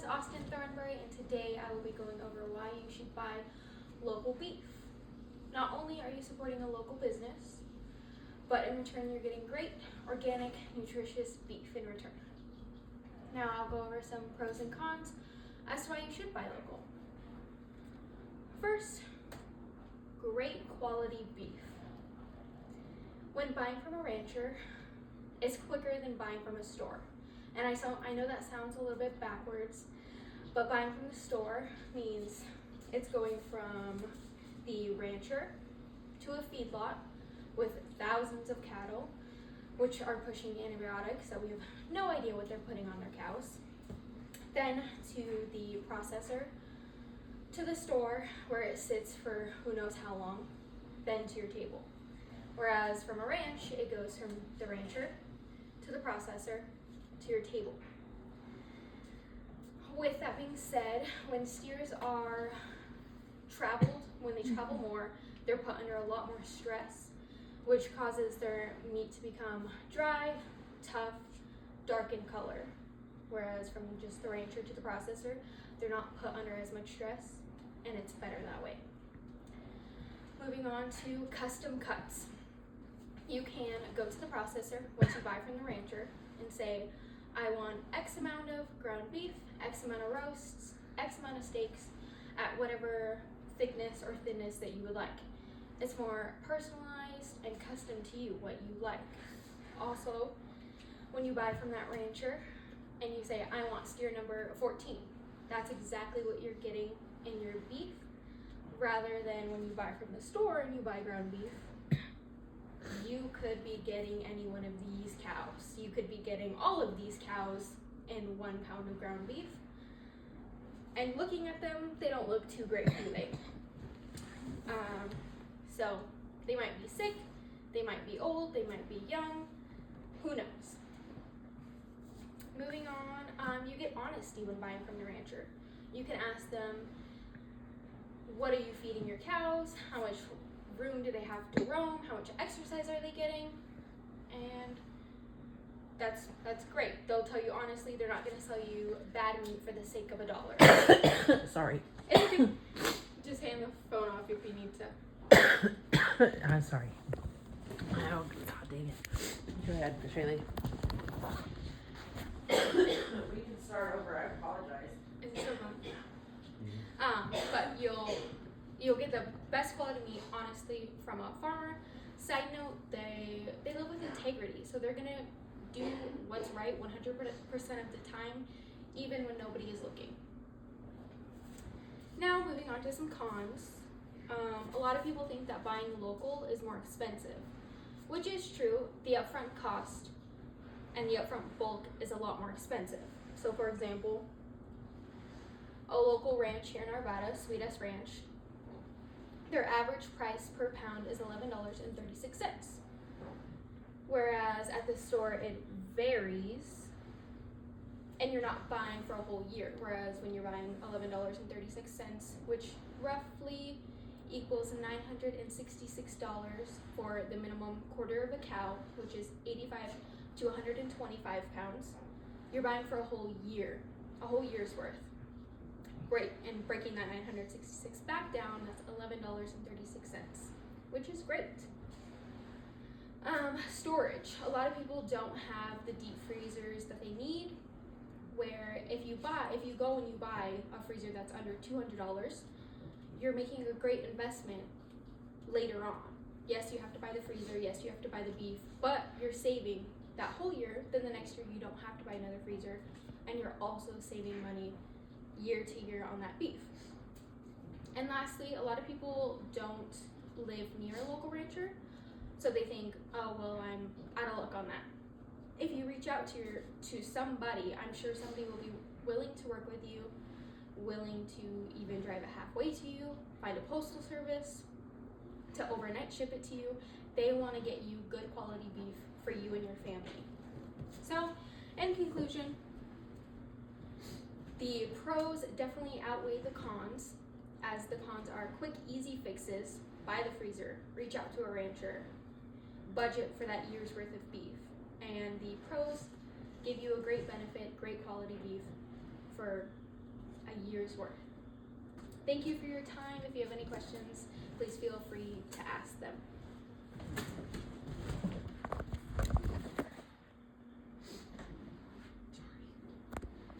Austin Thornbury, and today I will be going over why you should buy local beef. Not only are you supporting a local business, but in return you're getting great, organic, nutritious beef in return. Now I'll go over some pros and cons as to why you should buy local. First, great quality beef. When buying from a rancher, it's quicker than buying from a store. And I know that sounds a little bit backwards, but buying from the store means it's going from the rancher to a feedlot with thousands of cattle, which are pushing antibiotics that we have no idea what they're putting on their cows. Then to the processor, to the store where it sits for who knows how long, then to your table. Whereas from a ranch, it goes from the rancher to the processor to your table. With that being said, when steers are when they travel more, they're put under a lot more stress, which causes their meat to become dry, tough, dark in color. Whereas from just the rancher to the processor, they're not put under as much stress, and it's better that way. Moving on to custom cuts. You can go to the processor once you buy from the rancher and say, I want X amount of ground beef, X amount of roasts, X amount of steaks at whatever thickness or thinness that you would like. It's more personalized and custom to you, what you like. Also, when you buy from that rancher and you say, I want steer number 14, that's exactly what you're getting in your beef, rather than when you buy from the store and you buy ground beef, you could be getting any one of these cows. You could be getting all of these cows in 1 pound of ground beef. And looking at them, they don't look too great, do they? So they might be sick, they might be old, they might be young, who knows? Moving on, you get honesty when buying from the rancher. You can ask them, what are you feeding your cows? How much room do they have to roam? How much exercise are they getting? And that's great. They'll tell you honestly. They're not going to sell you bad meat for the sake of $1. Sorry. Just hand the phone off if you need to. I'm sorry. Oh, God dang it. Go ahead, Shaylee. We can start over. I apologize. It's so fun. But you'll get the best quality meat, honestly, from a farmer. Side note, they live with integrity, so they're gonna do what's right 100% of the time, even when nobody is looking. Now, moving on to some cons. A lot of people think that buying local is more expensive, which is true. The upfront cost and the upfront bulk is a lot more expensive. So, for example, a local ranch here in Arvada, Sweet S Ranch, their average price per pound is $11.36. Whereas at the store it varies, and you're not buying for a whole year. Whereas when you're buying $11.36, which roughly equals $966 for the minimum quarter of a cow, which is 85 to 125 pounds, you're buying for a whole year's worth. Great, and breaking that 966 back down, that's $11.36, which is great. Storage. A lot of people don't have the deep freezers that they need, where if you go and you buy a freezer that's under $200, you're making a great investment later on. Yes, you have to buy the freezer, yes, you have to buy the beef, but you're saving that whole year. Then the next year you don't have to buy another freezer, and you're also saving money year to year on that beef. And lastly, a lot of people don't live near a local rancher, so they think, oh well, I'm out of luck on that. If you reach out to somebody, I'm sure somebody will be willing to work with you, willing to even drive it halfway to you, find a postal service to overnight ship it to you. They want to get you good quality beef for you and your family. So, in conclusion, the pros definitely outweigh the cons, as the cons are quick, easy fixes. Buy the freezer, reach out to a rancher, budget for that year's worth of beef. And the pros give you a great benefit, great quality beef for a year's worth. Thank you for your time. If you have any questions, please feel free to ask them.